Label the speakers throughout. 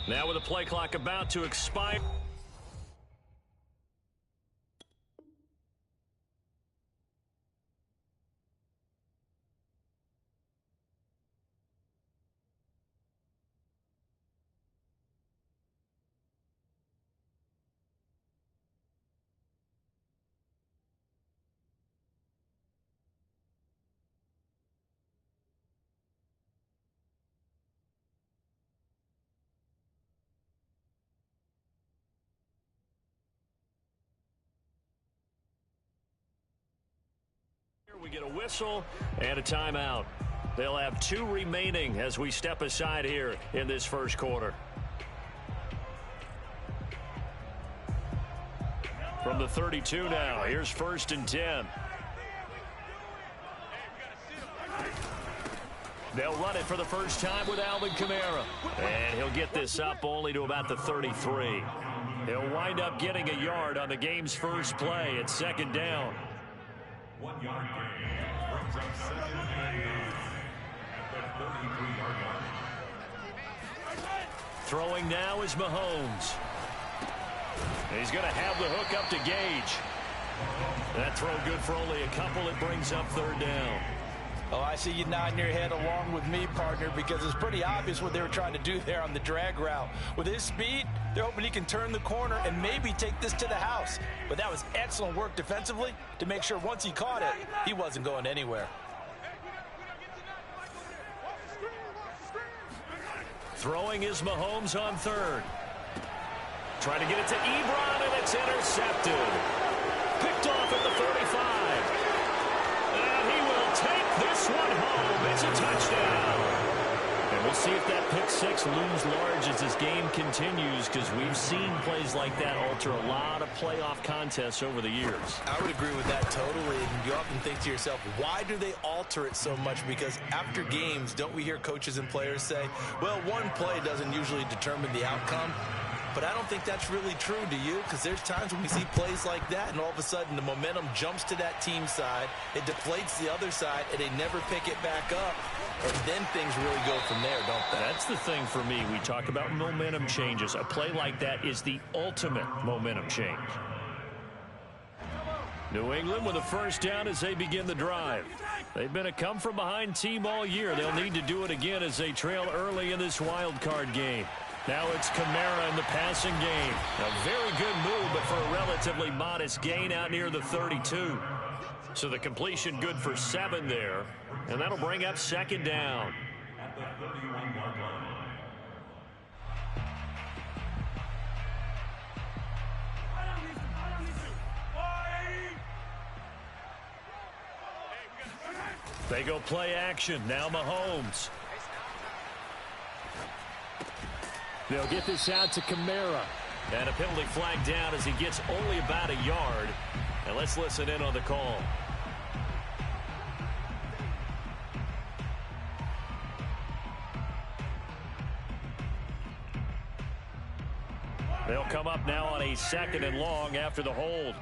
Speaker 1: Now with the play clock about to expire. We get a whistle and a timeout. They'll have 2 remaining as we step aside here in this first quarter. From the 32 now, here's 1st and 10. They'll run it for the first time with Alvin Kamara. And he'll get this up only to about the 33. He'll wind up getting a yard on the game's first play at 2nd down.
Speaker 2: 1 yard gain brings up 2nd and 9 at the 33-yard line.
Speaker 1: Throwing now is Mahomes. He's going to have the hook up to Gage. That throw good for only a couple. It brings up 3rd down.
Speaker 3: Oh, I see you nodding your head along with me, partner, because it's pretty obvious what they were trying to do there on the drag route. With his speed, they're hoping he can turn the corner and maybe take this to the house. But that was excellent work defensively to make sure once he caught it, he wasn't going anywhere.
Speaker 1: Throwing is Mahomes on 3rd. Trying to get it to Ebron, and it's intercepted. Picked off at the 35. And he will take this one home. It's a touchdown. And we'll see if that pick 6 looms large as this game continues, because we've seen plays like that alter a lot of playoff contests over the years.
Speaker 3: I would agree with that totally. And you often think to yourself, why do they alter it so much? Because after games, don't we hear coaches and players say, well, one play doesn't usually determine the outcome. But I don't think that's really true, do you? Because there's times when we see plays like that, and all of a sudden the momentum jumps to that team side, it deflates the other side, and they never pick it back up. And then things really go from there, don't they?
Speaker 1: That's the thing for me. We talk about momentum changes. A play like that is the ultimate momentum change. New England with a 1st down as they begin the drive. They've been a come-from-behind team all year. They'll need to do it again as they trail early in this wild card game. Now it's Kamara in the passing game. A very good move, but for a relatively modest gain out near the 32. So the completion good for 7 there. And that'll bring up 2nd down.
Speaker 2: At the 31-yard line.
Speaker 1: They go play action. Now Mahomes. They'll get this out to Kamara. And a penalty flag down as he gets only about a yard. And let's listen in on the call. They'll come up now on a 2nd and long after the hold.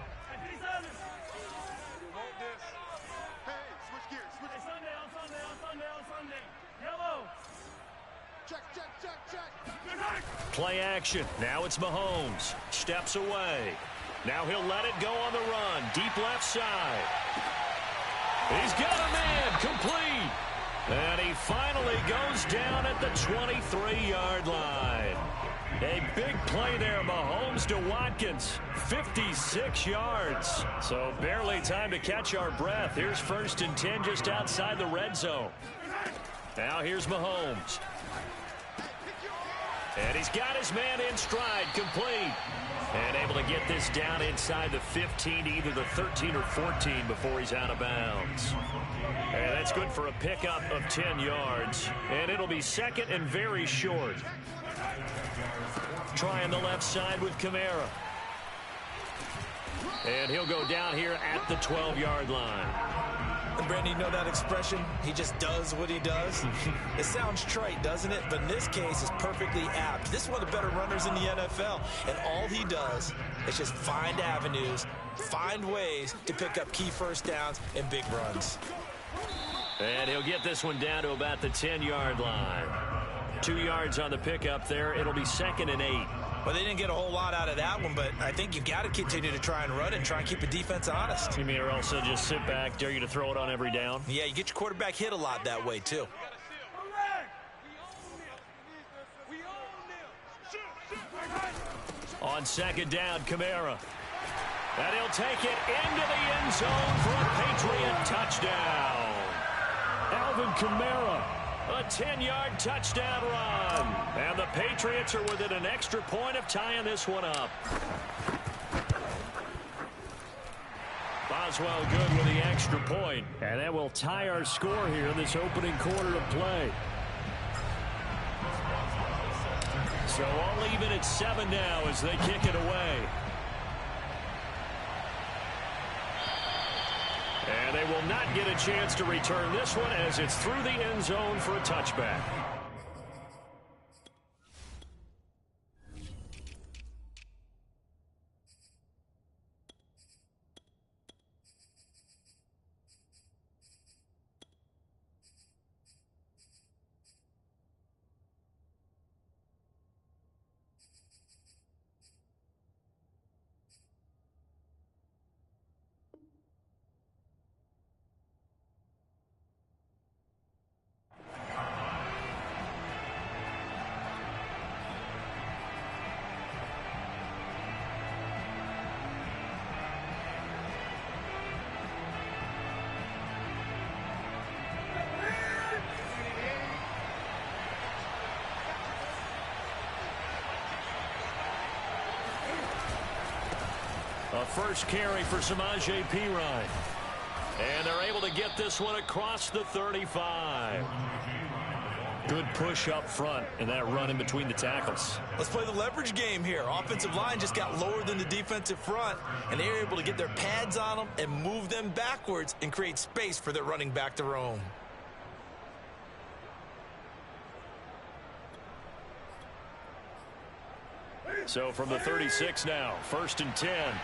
Speaker 1: Play action. Now it's Mahomes. Steps away. Now he'll let it go on the run. Deep left side. He's got a man. Complete. And he finally goes down at the 23-yard line. A big play there, Mahomes to Watkins. 56 yards. So barely time to catch our breath. Here's 1st and 10 just outside the red zone. Now here's Mahomes. And he's got his man in stride, complete. And able to get this down inside the 15, either the 13 or 14 before he's out of bounds. And that's good for a pickup of 10 yards. And it'll be 2nd and very short. Trying the left side with Kamara. And he'll go down here at the 12-yard line.
Speaker 3: And Brandon, you know that expression? He just does what he does. It sounds trite, doesn't it? But in this case, it's perfectly apt. This is one of the better runners in the NFL. And all he does is just find avenues, find ways to pick up key 1st downs and big runs.
Speaker 1: And he'll get this one down to about the 10-yard line. 2 yards on the pickup there. It'll be 2nd and 8.
Speaker 3: Well, they didn't get a whole lot out of that one, but I think you've got to continue to try and run and try and keep the defense honest.
Speaker 1: You mean or else they'll just sit back, dare you to throw it on every down?
Speaker 3: Yeah, you get your quarterback hit a lot that way, too.
Speaker 1: On 2nd down, Kamara. And he'll take it into the end zone for a Patriot touchdown. Alvin Kamara, a 10-yard touchdown run. And the Patriots are within an extra point of tying this one up. Boswell good with the extra point. And that will tie our score here in this opening quarter of play. So all even at 7 now as they kick it away. And they will not get a chance to return this one as it's through the end zone for a touchback. A first carry for Samaje Perine. And they're able to get this one across the 35. Good push up front and that run in between the tackles.
Speaker 3: Let's play the leverage game here. Offensive line just got lower than the defensive front, and they were able to get their pads on them and move them backwards and create space for their running back to roam.
Speaker 1: So from the 36 now, 1st and 10.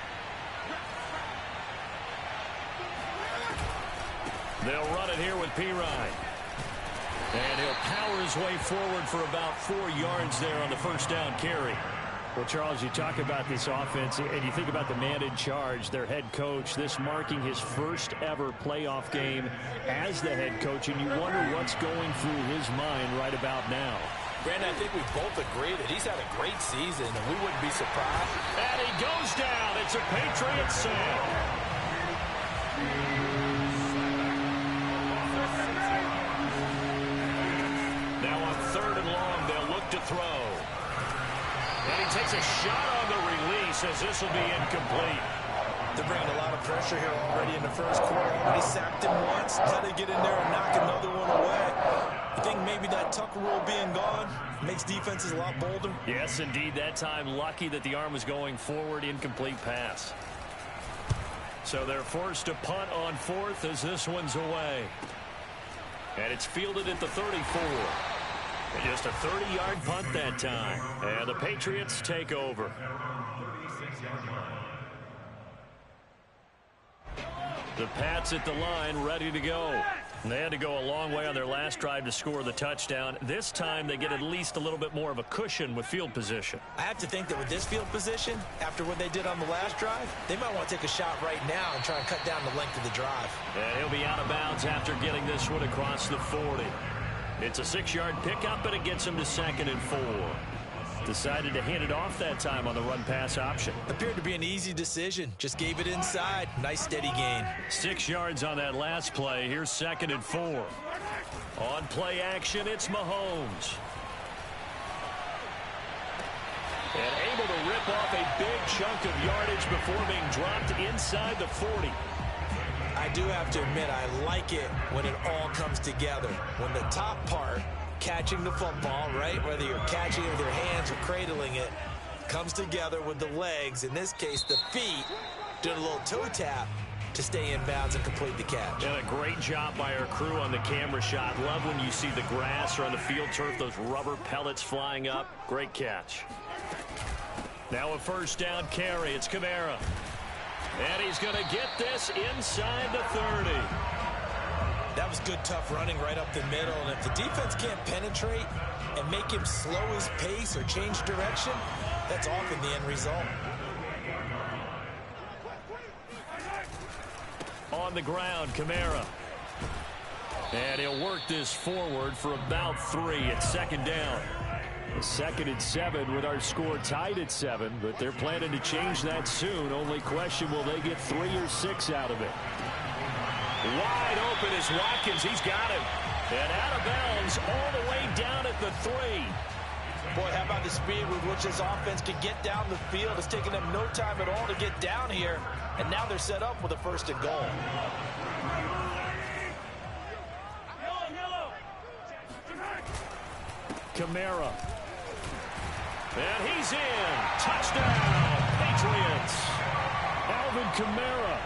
Speaker 1: They'll run it here with Perine. And he'll power his way forward for about 4 yards there on the first down carry.
Speaker 4: Well, Charles, you talk about this offense, and you think about the man in charge, their head coach, this marking his first ever playoff game as the head coach, and you wonder what's going through his mind right about now.
Speaker 3: Brandon, I think we both agree that he's had a great season, and we wouldn't be surprised.
Speaker 1: And he goes down. It's a Patriot sail. Now on 3rd and long, they'll look to throw. And he takes a shot on the release as this will be incomplete.
Speaker 3: They're bringing a lot of pressure here already in the first quarter. They sacked him once. Now they get in there and knock another one away. You think maybe that Tucker rule being gone makes defenses a lot bolder?
Speaker 1: Yes, indeed. That time, lucky that the arm was going forward. Incomplete pass. So they're forced to punt on 4th as this one's away. And it's fielded at the 34. And just a 30-yard punt that time. And the Patriots take over. The Pats at the line, ready to go. And they had to go a long way on their last drive to score the touchdown. This time they get at least a little bit more of a cushion with field position.
Speaker 3: I have to think that with this field position, after what they did on the last drive, they might want to take a shot right now and try and cut down the length of the drive.
Speaker 1: And he'll be out of bounds after getting this one across the 40. It's a 6-yard pickup, and it gets him to 2nd and 4. Decided to hand it off that time on the run-pass option.
Speaker 3: Appeared to be an easy decision. Just gave it inside. Nice steady gain.
Speaker 1: 6 yards on that last play. Here's 2nd and 4. On play action, it's Mahomes. And able to rip off a big chunk of yardage before being dropped inside the 40.
Speaker 3: I do have to admit, I like it when it all comes together. When the top part, catching the football, right, whether you're catching it with your hands or cradling it, comes together with the legs, in this case the feet, doing a little toe tap to stay in bounds and complete the catch.
Speaker 1: And a great job by our crew on the camera shot. Love when you see the grass or on the field turf, those rubber pellets flying up. Great catch. Now a first down carry. It's Kamara. And he's going to get this inside the 30.
Speaker 3: That was good, tough running right up the middle. And if the defense can't penetrate and make him slow his pace or change direction, that's often the end result.
Speaker 4: On the ground, Kamara. And he'll work this forward for about 3 at second down. 2nd and 7 with our score tied at 7, but they're planning to change that soon. Only question, will they get 3 or 6 out of it?
Speaker 1: Wide open is Watkins. He's got him. And out of bounds all the way down at the 3.
Speaker 3: Boy, how about the speed with which this offense can get down the field? It's taken them no time at all to get down here, and now they're set up with a 1st and goal.
Speaker 4: Kamara.
Speaker 1: And he's in. Touchdown, Patriots.
Speaker 4: Alvin Kamara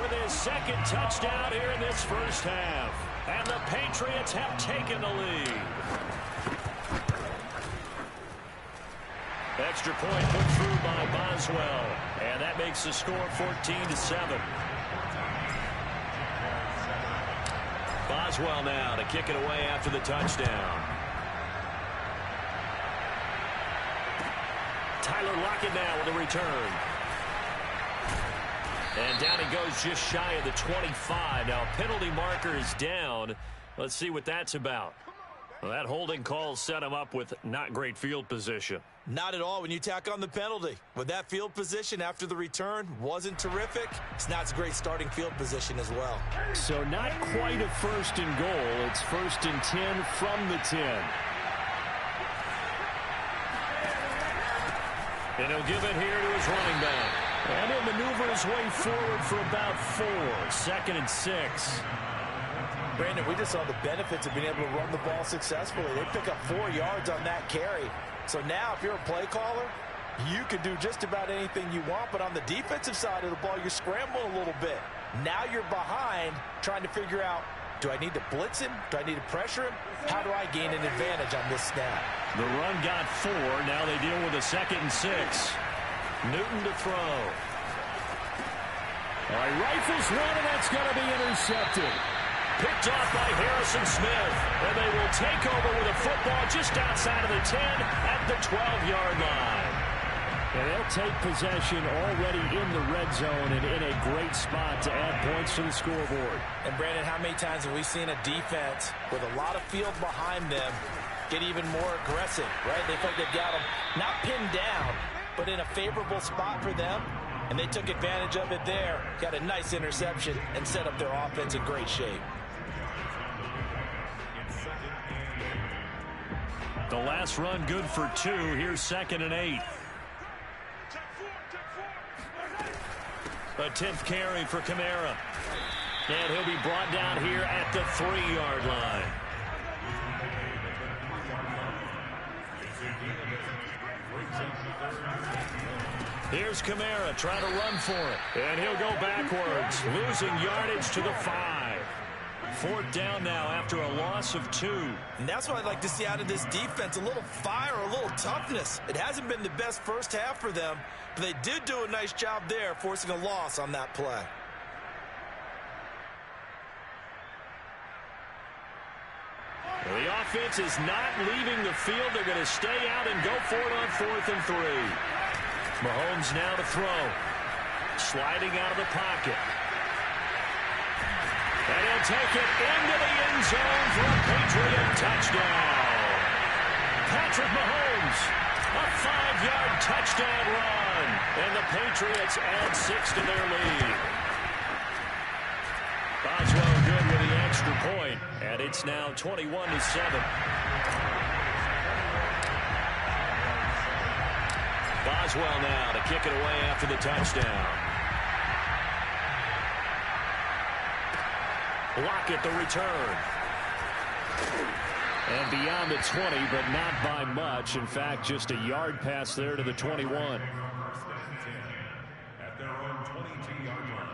Speaker 1: with his 2nd touchdown here in this first half. And the Patriots have taken the lead. Extra point put through by Boswell. And that makes the score 14-7. Boswell now to kick it away after the touchdown. Tyler Lockett now with a return. And down he goes just shy of the 25. Now penalty marker is down. Let's see what that's about. Well, that holding call set him up with not great field position.
Speaker 3: Not at all when you tack on the penalty. With that field position after the return wasn't terrific. It's not a great starting field position as well.
Speaker 4: So not quite a 1st and goal. It's 1st and 10 from the 10.
Speaker 1: And he'll give it here to his running back.
Speaker 4: And he'll maneuver his way forward for about 4. 2nd and 6.
Speaker 3: Brandon, we just saw the benefits of being able to run the ball successfully. They pick up 4 yards on that carry. So now if you're a play caller, you can do just about anything you want. But on the defensive side of the ball, you're scrambling a little bit. Now you're behind trying to figure out, do I need to blitz him? Do I need to pressure him? How do I gain an advantage on this snap?
Speaker 4: The run got 4. Now they deal with a 2nd and 6.
Speaker 1: Newton to throw.
Speaker 4: All right, rifles one, and that's going to be intercepted.
Speaker 1: Picked off by Harrison Smith. And they will take over with a football just outside of the 10 at the 12-yard line.
Speaker 4: And they'll take possession already in the red zone and in a great spot to add points to the scoreboard.
Speaker 3: And Brandon, how many times have we seen a defense with a lot of field behind them get even more aggressive, right? They feel like they've got them not pinned down, but in a favorable spot for them, and they took advantage of it there, got a nice interception, and set up their offense in great shape.
Speaker 4: The last run good for 2. Here's 2nd and 8.
Speaker 1: A 10th carry for Kamara. And he'll be brought down here at the 3-yard line. Here's Kamara trying to run for it. And he'll go backwards, losing yardage to the 5. 4th down now after a loss of 2.
Speaker 3: And that's what I'd like to see out of this defense, a little fire, a little toughness. It hasn't been the best first half for them, but they did do a nice job there, forcing a loss on that play.
Speaker 1: Well, the offense is not leaving the field. They're going to stay out and go for it on 4th and 3. Mahomes now to throw. Sliding out of the pocket. And he'll take it into the end zone for a Patriot touchdown. Patrick Mahomes, a 5-yard touchdown run. And the Patriots add 6 to their lead. Boswell good with the extra point. And it's now 21-7. Boswell now to kick it away after the touchdown. Lockett the return.
Speaker 4: And beyond the 20, but not by much. In fact, just a yard pass there to the 21.
Speaker 2: At their own 22-yard line.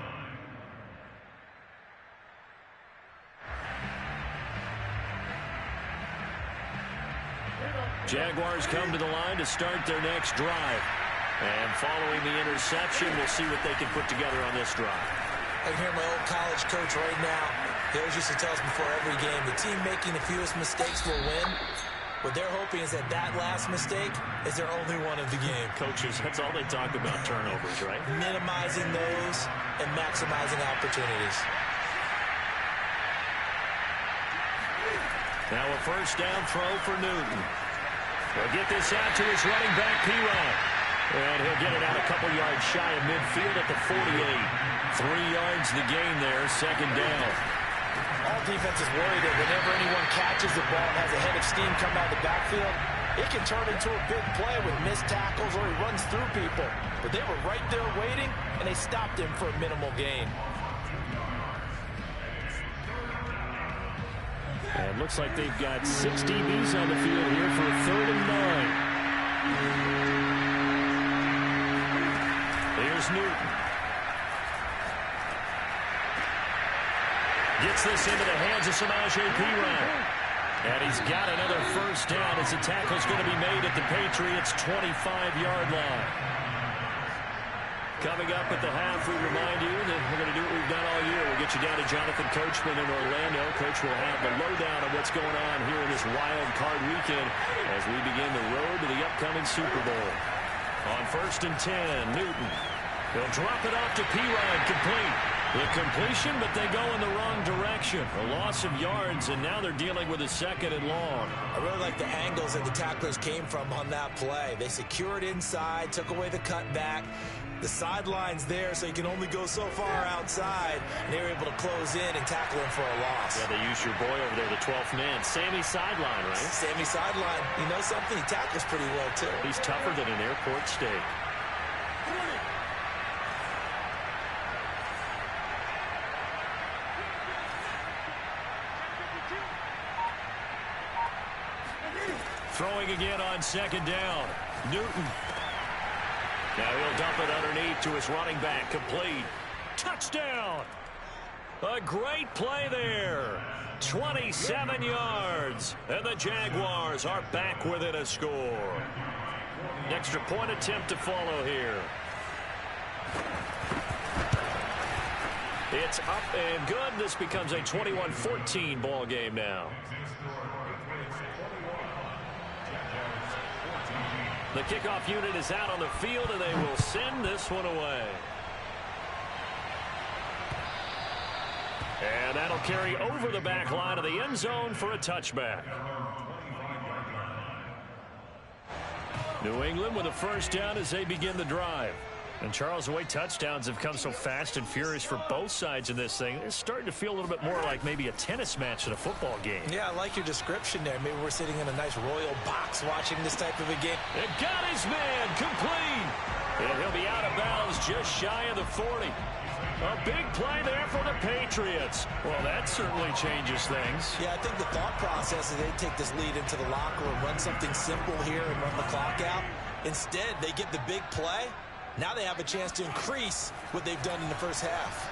Speaker 1: Jaguars come to the line to start their next drive. And following the interception, we'll see what they can put together on this drive.
Speaker 3: I can hear my old college coach right now. He always used to tell us before every game, the team making the fewest mistakes will win. What they're hoping is that that last mistake is their only one of the game.
Speaker 4: Coaches, that's all they talk about, turnovers, right?
Speaker 3: Minimizing those and maximizing opportunities.
Speaker 1: Now a first down throw for Newton. He'll get this out to his running back, P-Rod. And he'll get it out a couple yards shy of midfield at the 48. 3 yards the gain there, second down.
Speaker 3: All defenses worry that whenever anyone catches the ball and has a head of steam come out of the backfield, it can turn into a big play with missed tackles or he runs through people. But they were right there waiting, and they stopped him for a minimal gain.
Speaker 4: And looks like they've got 6 DBs on the field here for a 3rd and 9.
Speaker 1: Here's Newton. Gets this into the hands of Samaje Perine. And he's got another first down as the tackle's going to be made at the Patriots' 25-yard line. Coming up at the half, we remind you that we're going to do what we've done all year. We'll get you down to Jonathan Coachman in Orlando. Coach will have the lowdown of what's going on here in this wild card weekend as we begin the road to the upcoming Super Bowl. On 1st and 10, Newton. He'll drop it off to Perine, complete. The completion, but they go in the wrong direction. A loss of yards, and now they're dealing with a 2nd and long.
Speaker 3: I really like the angles that the tacklers came from on that play. They secured inside, took away the cutback. The sideline's there, so you can only go so far outside. And they were able to close in and tackle him for a loss.
Speaker 1: Yeah, they used your boy over there, the 12th man. Sammy Sideline, right?
Speaker 3: Sammy Sideline. You know something? He tackles pretty well, too.
Speaker 1: He's tougher than an airport steak. Throwing again on 2nd down. Newton. Now he'll dump it underneath to his running back. Complete. Touchdown. A great play there. 27 yards. And the Jaguars are back within a score. Extra point attempt to follow here. It's up and good. This becomes a 21-14 ball game now. The kickoff unit is out on the field, and they will send this one away. And that'll carry over the back line of the end zone for a touchback. New England with a first down as they begin the drive. And Charles, the way touchdowns have come so fast and furious for both sides in this thing, it's starting to feel a little bit more like maybe a tennis match than a football game.
Speaker 3: Yeah, I like your description there. Maybe we're sitting in a nice royal box watching this type of a game.
Speaker 1: It got his man complete. And he'll be out of bounds just shy of the 40. A big play there for the Patriots. Well, that certainly changes things.
Speaker 3: Yeah, I think the thought process is they take this lead into the locker room, run something simple here and run the clock out. Instead, they get the big play. Now they have a chance to increase what they've done in the first half.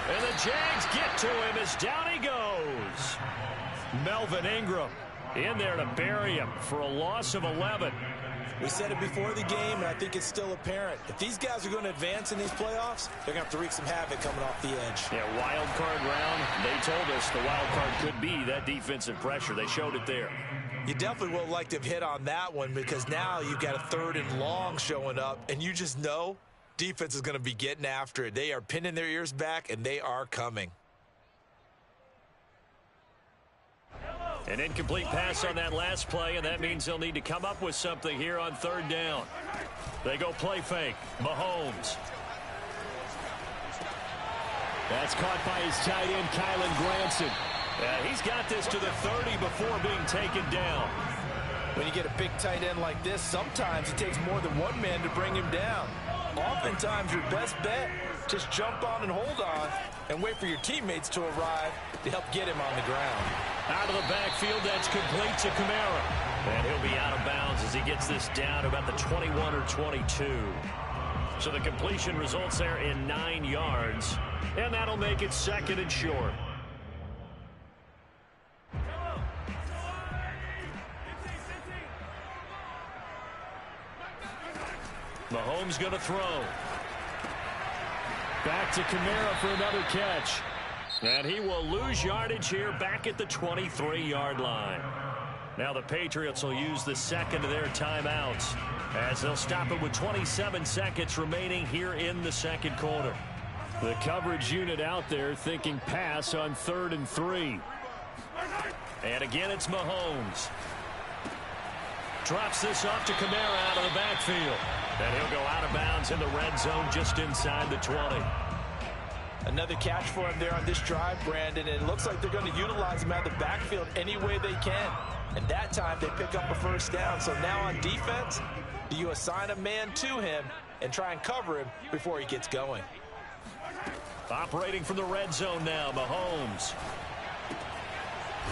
Speaker 1: And the Jags get to him as down he goes. Melvin Ingram in there to bury him for a loss of 11.
Speaker 3: We said it before the game, and I think it's still apparent. If these guys are going to advance in these playoffs, they're going to have to wreak some havoc coming off the edge.
Speaker 1: Yeah, wild card round. They told us the wild card could be that defensive pressure. They showed it there.
Speaker 3: You definitely would like to have hit on that one because now you've got a 3rd and long showing up, and you just know defense is going to be getting after it. They are pinning their ears back, and they are coming.
Speaker 1: An incomplete pass on that last play, and that means they'll need to come up with something here on 3rd down. They go play fake. Mahomes.
Speaker 4: That's caught by his tight end, Kylen Granson.
Speaker 1: He's got this to the 30 before being taken down.
Speaker 3: When you get a big tight end like this, sometimes it takes more than one man to bring him down. Oftentimes, your best bet, just jump on and hold on and wait for your teammates to arrive to help get him on the ground.
Speaker 1: Out of the backfield, that's complete to Kamara. And he'll be out of bounds as he gets this down to about the 21 or 22. So the completion results there in 9 yards. And that'll make it 2nd and short. Mahomes going to throw. Back to Kamara for another catch. And he will lose yardage here back at the 23-yard line. Now the Patriots will use the second of their timeouts as they'll stop it with 27 seconds remaining here in the second quarter.
Speaker 4: The coverage unit out there thinking pass on 3rd and 3.
Speaker 1: And again, it's Mahomes. Drops this off to Kamara out of the backfield. And he'll go out of bounds in the red zone just inside the 20.
Speaker 3: Another catch for him there on this drive, Brandon, and it looks like they're going to utilize him out of the backfield any way they can. And that time they pick up a first down. So now on defense, do you assign a man to him and try and cover him before he gets going?
Speaker 1: Operating from the red zone now, Mahomes.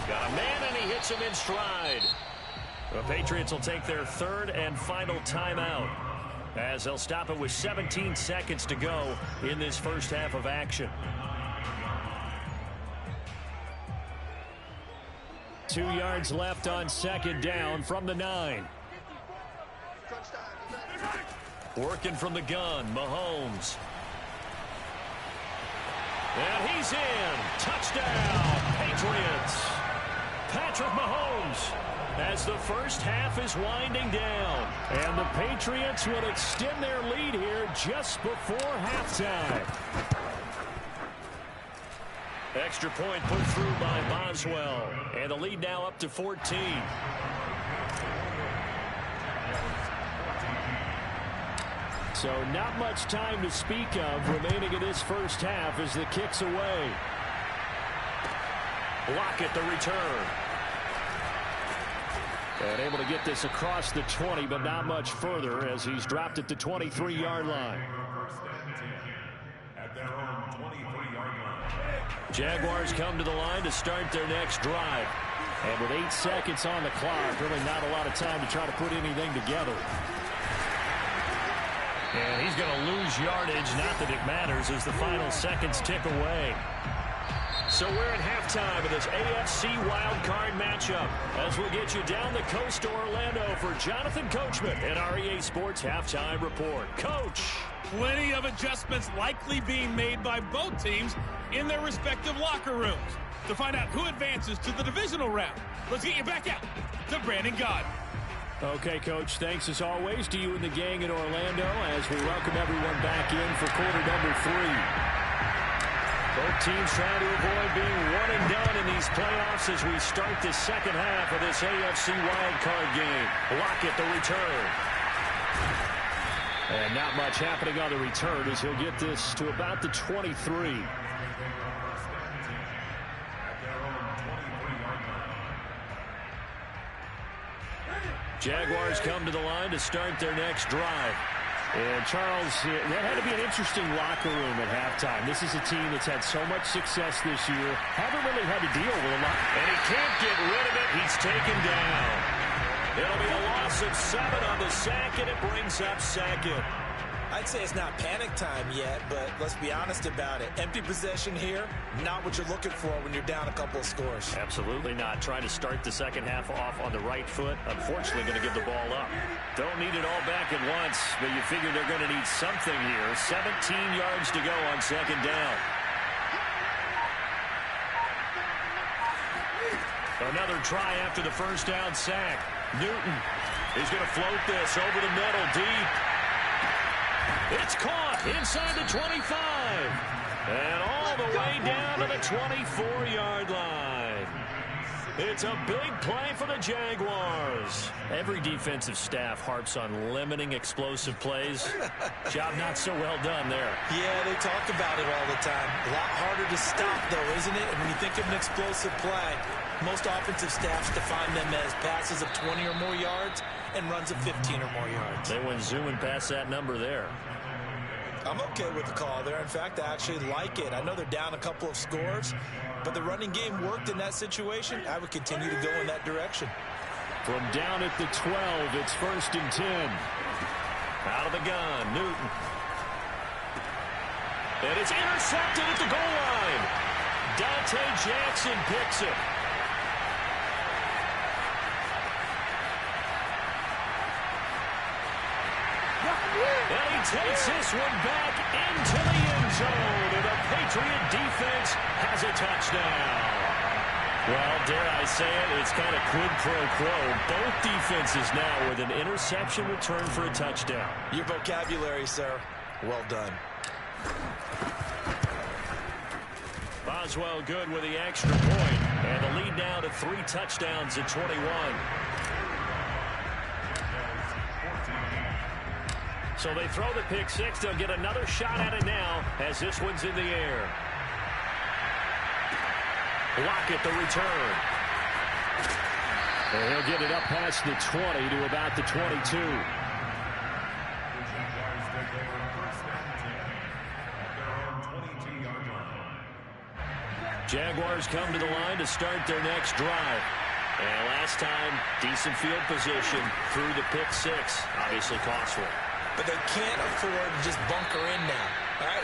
Speaker 1: Got a man, and he hits him in stride. The Patriots will take their 3rd and final timeout as they'll stop it with 17 seconds to go in this first half of action.
Speaker 4: 2 yards left on 2nd down from the 9.
Speaker 1: Working from the gun, Mahomes. And he's in. Touchdown, Patriots. Patrick Mahomes as the first half is winding down.
Speaker 4: And the Patriots will extend their lead here just before halftime.
Speaker 1: Extra point put through by Boswell. And the lead now up to 14.
Speaker 4: So not much time to speak of remaining in this first half as the kick's away.
Speaker 1: Lockett the return.
Speaker 4: And able to get this across the 20, but not much further as he's dropped it to 23-yard line.
Speaker 2: At their own 23-yard line.
Speaker 1: Jaguars come to the line to start their next drive.
Speaker 4: And with 8 seconds on the clock, really not a lot of time to try to put anything together.
Speaker 1: And he's going to lose yardage, not that it matters, as the final seconds tick away. So we're at halftime of this AFC wildcard matchup as we get you down the coast to Orlando for Jonathan Coachman and our EA Sports Halftime Report. Coach.
Speaker 5: Plenty of adjustments likely being made by both teams in their respective locker rooms. To find out who advances to the divisional round, let's get you back out to Brandon Gaudin.
Speaker 4: Okay, Coach, thanks as always to you and the gang in Orlando as we welcome everyone back in for quarter number 3.
Speaker 1: Both teams trying to avoid being one and done in these playoffs as we start the second half of this AFC wildcard game. Lockett the return.
Speaker 4: And not much happening on the return as he'll get this to about the 23.
Speaker 1: Jaguars come to the line to start their next drive.
Speaker 4: And, Charles, that had to be an interesting locker room at halftime. This is a team that's had so much success this year. Haven't really had to deal with a lot.
Speaker 1: And he can't get rid of it. He's taken down. It'll be a loss of 7 on the sack, and it brings up second.
Speaker 3: I'd say it's not panic time yet, but let's be honest about it. Empty possession here, not what you're looking for when you're down a couple of scores.
Speaker 1: Absolutely not. Trying to start the second half off on the right foot. Unfortunately, going to give the ball up. Don't need it all back at once, but you figure they're going to need something here. 17 yards to go on second down. Another try after the first down sack. Newton is going to float this over the middle deep. It's caught inside the 25. And all the way down to the 24-yard line. It's a big play for the Jaguars. Every defensive staff harps on limiting explosive plays. Job not so well done there.
Speaker 3: Yeah, they talk about it all the time. A lot harder to stop, though, isn't it? And when you think of an explosive play, most offensive staffs define them as passes of 20 or more yards and runs of 15 or more yards.
Speaker 1: They went zooming past that number there.
Speaker 3: I'm okay with the call there. In fact, I actually like it. I know they're down a couple of scores, but the running game worked in that situation. I would continue to go in that direction.
Speaker 4: From down at the 12, it's 1st and 10.
Speaker 1: Out of the gun, Newton. And it's intercepted at the goal line. Dante Jackson picks it. And he takes this one back into the end zone. And the Patriot defense has a touchdown.
Speaker 4: Well, dare I say it, it's kind of quid pro quo. Both defenses now with an interception return for a touchdown.
Speaker 3: Your vocabulary, sir. Well done.
Speaker 4: Boswell good with the extra point. And the lead now to 3 touchdowns at 21. So they throw the pick six. They'll get another shot at it now as this one's in the air. Lockett the return. And he'll get it up past the 20 to about the 22. Jaguars come to the line to start their next drive. And last time, decent field position through the pick six. Obviously costly.
Speaker 3: But they can't afford to just bunker in now. All right?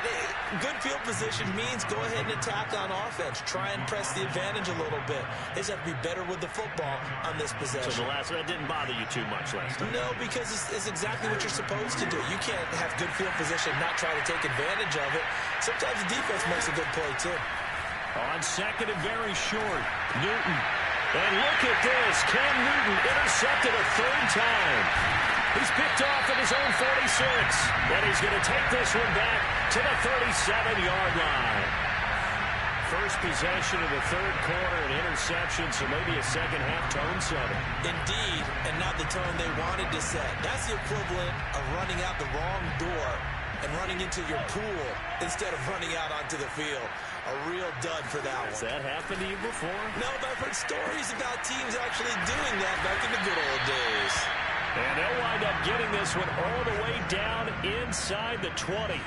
Speaker 3: Good field position means go ahead and attack on offense. Try and press the advantage a little bit. They just have to be better with the football on this possession.
Speaker 4: So that didn't bother you too much last time?
Speaker 3: No, because it's exactly what you're supposed to do. You can't have good field position and not try to take advantage of it. Sometimes the defense makes a good play, too.
Speaker 4: On second and very short, Newton. And look at this. Cam Newton intercepted a 3rd time. He's picked off at his own 46. And he's going to take this one back to the 37-yard line. First possession of the 3rd quarter, an interception, so maybe a second-half tone setter.
Speaker 3: Indeed, and not the tone they wanted to set. That's the equivalent of running out the wrong door and running into your pool instead of running out onto the field. A real dud for that one.
Speaker 4: Has that happened to you before?
Speaker 3: No, but I've heard stories about teams actually doing that back in the good old days.
Speaker 4: And they'll wind up getting this one all the way down inside the 20.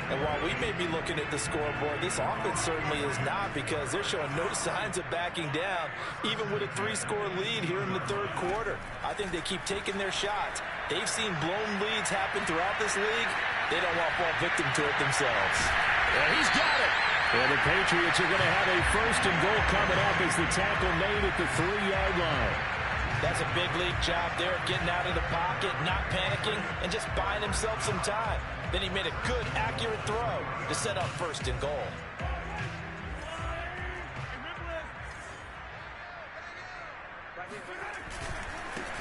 Speaker 3: And while we may be looking at the scoreboard, this offense certainly is not, because they're showing no signs of backing down, even with a 3-score lead here in the 3rd quarter. I think they keep taking their shots. They've seen blown leads happen throughout this league. They don't want to fall victim to it themselves.
Speaker 4: And he's got it. And the Patriots are going to have a 1st and goal coming up as the tackle made at the 3-yard line.
Speaker 3: That's a big league job there, getting out of the pocket, not panicking, and just buying himself some time. Then he made a good, accurate throw to set up 1st and goal.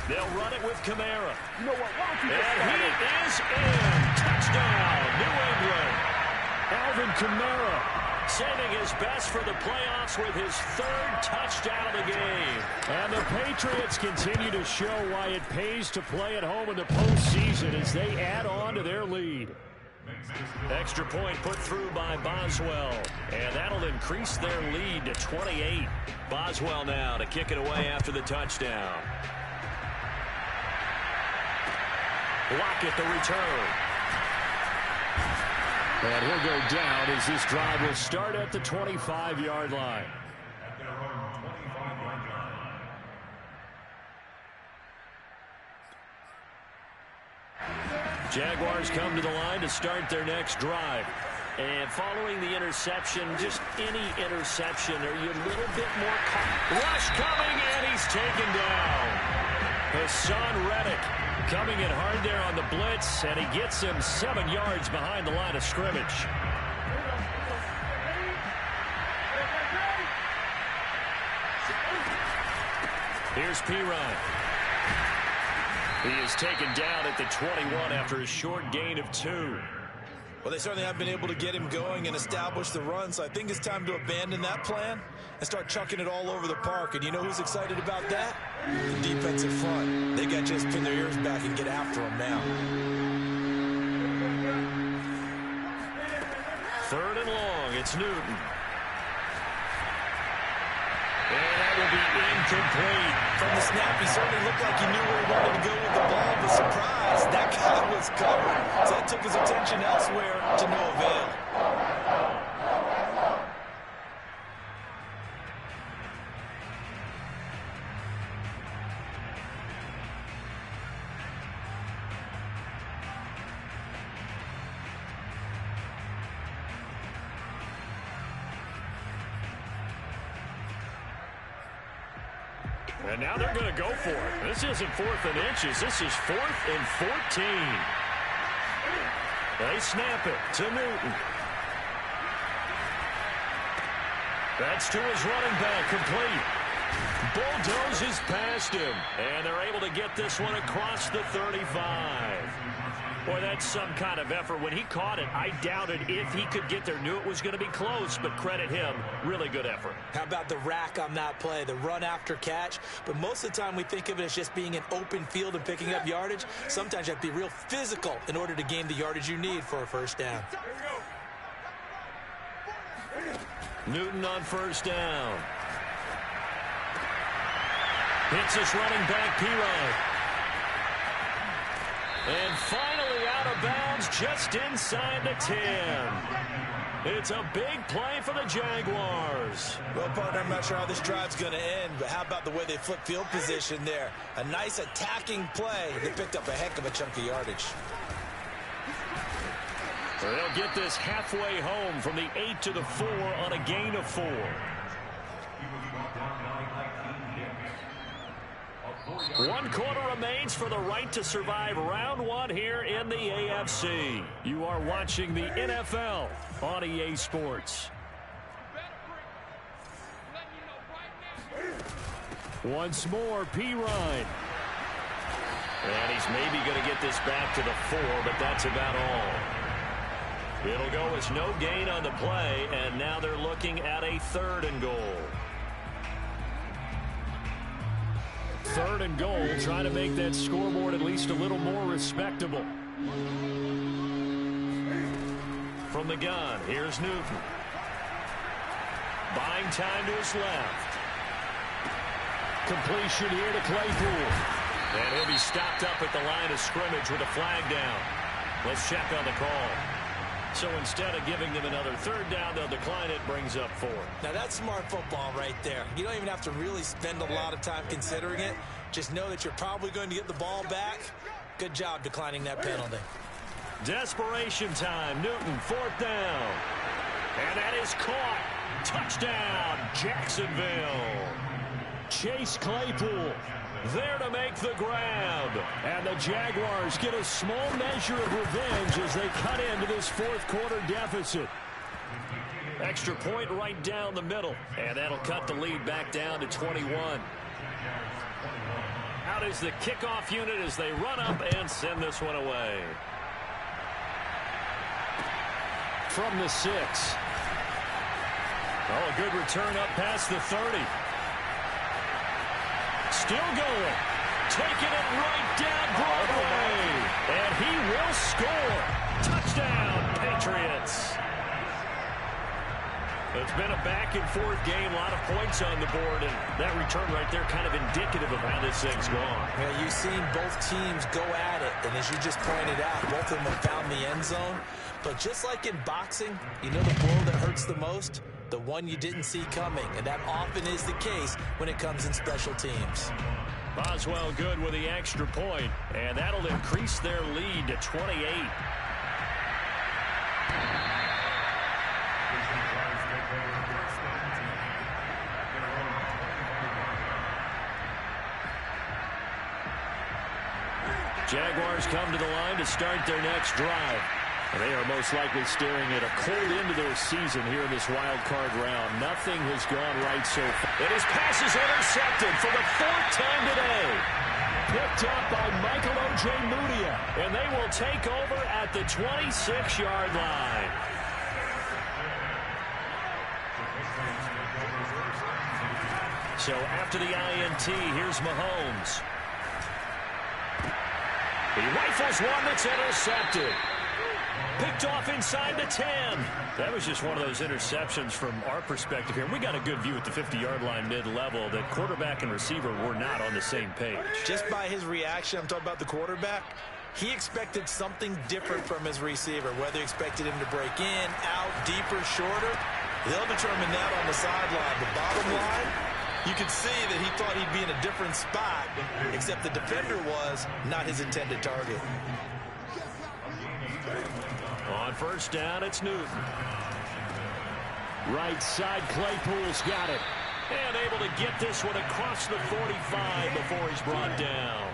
Speaker 4: They'll run it with Kamara. And he is in. Touchdown, New England. Alvin Kamara saving his best for the playoffs with his 3rd touchdown of the game. And the Patriots continue to show why it pays to play at home in the postseason as they add on to their lead. Extra point put through by Boswell. And that'll increase their lead to 28. Boswell now to kick it away after the touchdown. Lockett the return. And he'll go down as this drive will start at the 25-yard line.
Speaker 2: At their own 25-yard line.
Speaker 4: Jaguars come to the line to start their next drive. And following the interception, just any interception, are you a little bit more rush coming, and he's taken down. Hassan Reddick coming in hard there on the blitz, and he gets him 7 yards behind the line of scrimmage. Here's Perine. He is taken down at the 21 after a short gain of 2.
Speaker 3: Well, they certainly have been able to get him going and establish the run, so I think it's time to abandon that plan and start chucking it all over the park. And you know who's excited about that? The defensive front. They got to just pin their ears back and get after him now.
Speaker 4: 3rd and long, it's Newton. And that will be incomplete.
Speaker 3: From the snap, he certainly looked like he knew where he wanted to go with the ball, but surprise, that guy was covered. So that took his attention elsewhere to no avail.
Speaker 4: And now they're going to go for it. This isn't 4th and inches. This is 4th and 14. They snap it to Newton.
Speaker 1: That's to his running back, complete. Bulldozes past him, and they're able to get this one across the 35. Boy, that's some kind of effort. When he caught it, I doubted if he could get there. Knew it was going to be close, but credit him. Really good effort.
Speaker 3: How about the rack on that play, the run after catch? But most of the time we think of it as just being an open field and picking up yardage. Sometimes you have to be real physical in order to gain the yardage you need for a first down.
Speaker 1: Newton on first down. Hits his running back, Pirine. And finally out of bounds just inside the 10. It's a big play for the Jaguars.
Speaker 3: Well, partner, I'm not sure how this drive's going to end, but how about the way they flip field position there? A nice attacking play. They picked up a heck of a chunk of yardage.
Speaker 1: They'll get this halfway home from the 8 to the 4 on a gain of 4. One quarter remains for the right to survive round 1 here in the AFC. You are watching the NFL on EA Sports.
Speaker 4: Once more, Pirine.
Speaker 1: And he's maybe going to get this back to the 4, but that's about all. It'll go as no gain on the play, and now they're looking at a 3rd and goal.
Speaker 4: 3rd and goal, trying to make that scoreboard at least a little more respectable.
Speaker 1: From the gun, here's Newton. Buying time to his left.
Speaker 4: Completion here to Claypool.
Speaker 1: And he'll be stopped up at the line of scrimmage with a flag down. Let's check on the call. So instead of giving them another 3rd down, they'll decline it, brings up 4.
Speaker 3: Now that's smart football right there. You don't even have to really spend a lot of time considering it. Just know that you're probably going to get the ball back. Good job declining that penalty.
Speaker 1: Desperation time. Newton, 4th down. And that is caught. Touchdown, Jacksonville.
Speaker 4: Chase Claypool
Speaker 1: there to make the grab.
Speaker 4: And the Jaguars get a small measure of revenge as they cut into this 4th quarter deficit.
Speaker 1: Extra point right down the middle. And that'll cut the lead back down to 21. Out is the kickoff unit as they run up and send this one away.
Speaker 4: From the 6.
Speaker 1: Oh, a good return up past the 30. Still going. Taking it right down Broadway. And he will score. Touchdown, Patriots. It's been a back-and-forth game. A lot of points on the board. And that return right there kind of indicative of how this thing's gone.
Speaker 3: Yeah, you've seen both teams go at it. And as you just pointed out, both of them have found the end zone. But just like in boxing, you know the blow that hurts the most? The one you didn't see coming, and that often is the case when it comes in special teams.
Speaker 1: Boswell good with the extra point, and that'll increase their lead to 28. Jaguars come to the line to start their next drive. They are most likely staring at a cold end of their season here in this wild card round. Nothing has gone right so far. And his pass is intercepted for the 4th time today.
Speaker 4: Picked up by Michael Ojemudia.
Speaker 1: And they will take over at the 26-yard line. So after the INT, here's Mahomes. He rifles one that's intercepted. Picked off inside the 10. That was just one of those interceptions from our perspective here. We got a good view at the 50-yard line mid-level that quarterback and receiver were not on the same page.
Speaker 3: Just by his reaction, I'm talking about the quarterback, he expected something different from his receiver, whether he expected him to break in, out, deeper, shorter. They'll determine that on the sideline. The bottom line, you could see that he thought he'd be in a different spot, except the defender was not his intended target.
Speaker 1: On first down, it's Newton.
Speaker 4: Right side, Claypool's got it.
Speaker 1: And able to get this one across the 45 before he's brought down.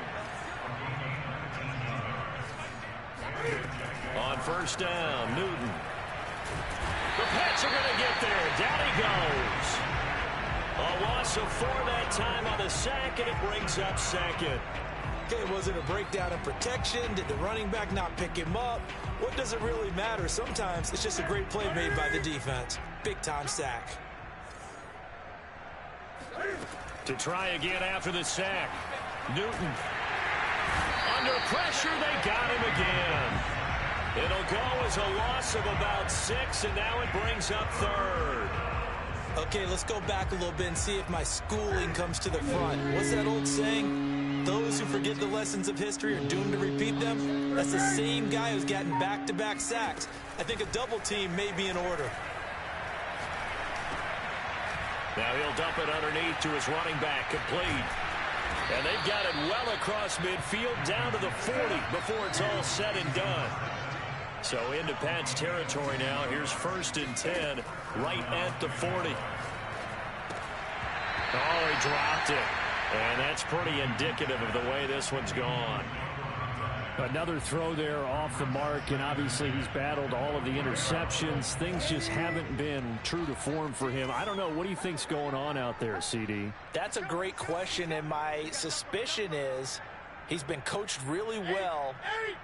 Speaker 1: On first down, Newton. The Pats are going to get there. Down he goes. A loss of 4 that time on the sack, and it brings up second.
Speaker 3: Okay, was it a breakdown in protection? Did the running back not pick him up? What does it really matter? Sometimes it's just a great play made by the defense. Big-time sack.
Speaker 1: To try again after the sack. Newton. Under pressure, they got him again. It'll go as a loss of about 6, and now it brings up third.
Speaker 3: Okay, let's go back a little bit and see if my schooling comes to the front. What's that old saying? Those who forget the lessons of history are doomed to repeat them. That's the same guy who's gotten back-to-back sacks. I think a double team may be in order.
Speaker 1: Now he'll dump it underneath to his running back, complete. And they've got it well across midfield, down to the 40 before it's all said and done. So into Pats territory now. Here's 1st and 10, right at the 40. Oh, he dropped it. And that's pretty indicative of the way this one's gone.
Speaker 4: Another throw there off the mark, and obviously he's battled all of the interceptions. Things just haven't been true to form for him. I don't know. What do you think's going on out there, CD?
Speaker 3: That's a great question, and my suspicion is he's been coached really well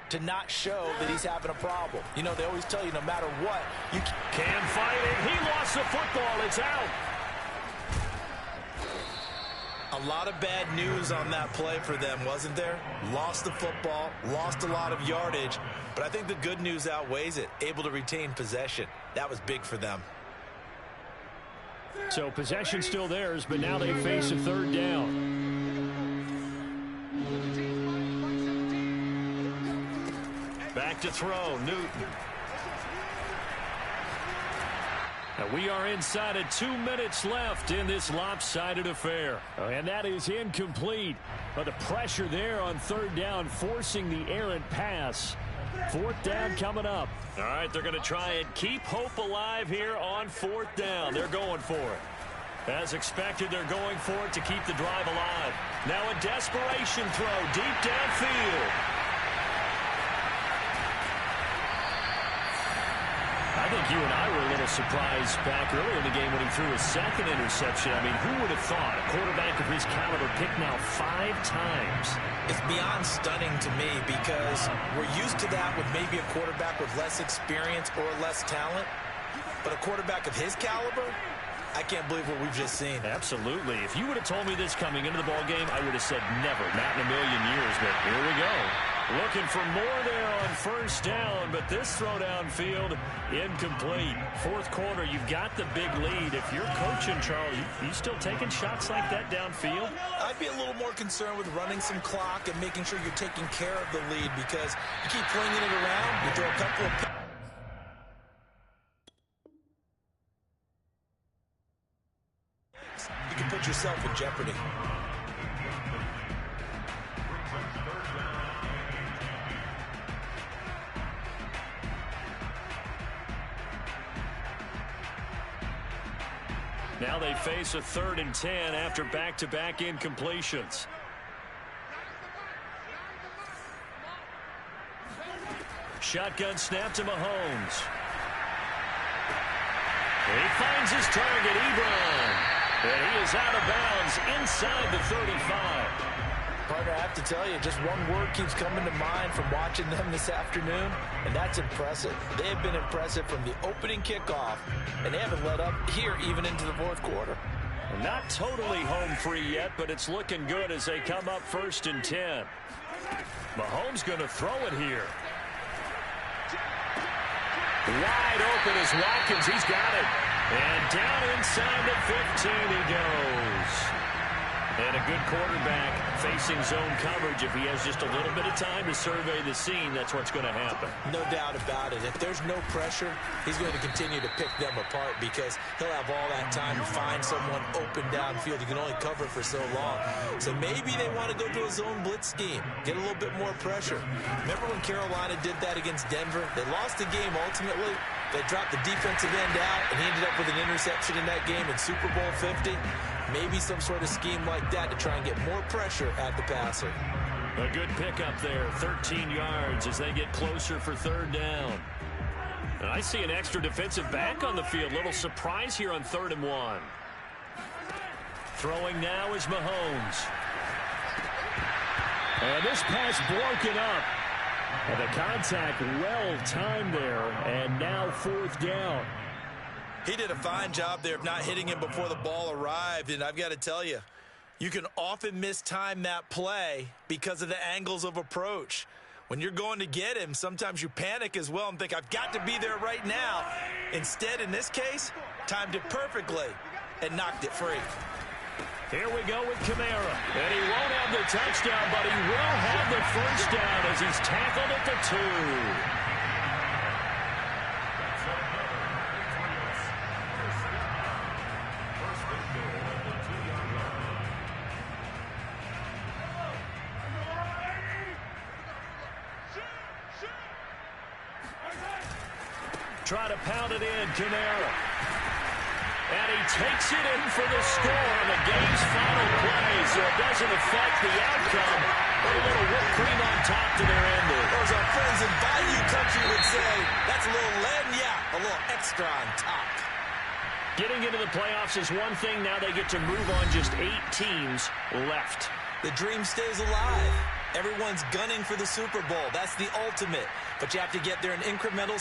Speaker 3: to not show that he's having a problem. You know, they always tell you no matter what, you
Speaker 1: can fight it. He lost the football. It's out.
Speaker 3: A lot of bad news on that play for them, wasn't there? Lost the football, lost a lot of yardage, but I think the good news outweighs it. Able to retain possession. That was big for them.
Speaker 4: So possession still theirs, but now they face a 3rd down.
Speaker 1: Back to throw, Newton.
Speaker 4: Now we are inside of 2 minutes left in this lopsided affair. And that is incomplete. But the pressure there on 3rd down, forcing the errant pass. 4th down coming up.
Speaker 1: All right, they're going to try and keep hope alive here on 4th down. They're going for it. As expected, they're going for it to keep the drive alive. Now a desperation throw deep downfield.
Speaker 4: I think you and I were a little surprised back earlier in the game when he threw his 2nd interception. I mean, who would have thought a quarterback of his caliber picked now 5 times?
Speaker 3: It's beyond stunning to me because we're used to that with maybe a quarterback with less experience or less talent. But a quarterback of his caliber, I can't believe what we've just seen.
Speaker 4: Absolutely. If you would have told me this coming into the ballgame, I would have said never, not in a million years. But here we go.
Speaker 1: Looking for more there on 1st down, but this throw downfield incomplete. 4th quarter, you've got the big lead. If you're coaching, Charles, you still taking shots like that downfield?
Speaker 3: I'd be a little more concerned with running some clock and making sure you're taking care of the lead because you keep flinging it around, you throw a couple of you can put yourself in jeopardy.
Speaker 1: Now they face a 3rd and 10 after back-to-back incompletions. Shotgun snap to Mahomes. He finds his target, Ebron. And he is out of bounds inside the 35.
Speaker 3: Partner, I have to tell you, just one word keeps coming to mind from watching them this afternoon, and that's impressive. They have been impressive from the opening kickoff, and they haven't let up here even into the 4th quarter.
Speaker 1: Not totally home free yet, but it's looking good as they come up 1st and 10. Mahomes going to throw it here. Wide open is Watkins. He's got it. And down inside the 15 he goes. And a good quarterback facing zone coverage. If he has just a little bit of time to survey the scene, that's what's going to happen.
Speaker 3: No doubt about it. If there's no pressure, he's going to continue to pick them apart because he'll have all that time to find someone open downfield. You can only cover for so long. So maybe they want to go to a zone blitz scheme, get a little bit more pressure. Remember when Carolina did that against Denver? They lost the game ultimately. They dropped the defensive end out, and he ended up with an interception in that game in Super Bowl 50. Maybe some sort of scheme like that to try and get more pressure at the passer.
Speaker 1: A good pickup there, 13 yards as they get closer for 3rd down. And I see an extra defensive back on the field. Little surprise here on 3rd and 1. Throwing now is Mahomes.
Speaker 4: And this pass broken up. And the contact well timed there. And now 4th down.
Speaker 3: He did a fine job there of not hitting him before the ball arrived. And I've got to tell you, you can often mistime that play because of the angles of approach. When you're going to get him, sometimes you panic as well and think, I've got to be there right now. Instead, in this case, timed it perfectly and knocked it free.
Speaker 1: Here we go with Kamara. And he won't have the touchdown, but he will have the first down as he's tackled at the 2. Try to pound it in, Kamara. And he takes it in for the score on the game's final play, so it doesn't affect the outcome. But a little whipped cream on top to their ending.
Speaker 3: As our friends in Bayou Country would say, that's a little a little extra on top.
Speaker 1: Getting into the playoffs is one thing. Now they get to move on. Just 8 teams left.
Speaker 3: The dream stays alive. Everyone's gunning for the Super Bowl. That's the ultimate. But you have to get there in incremental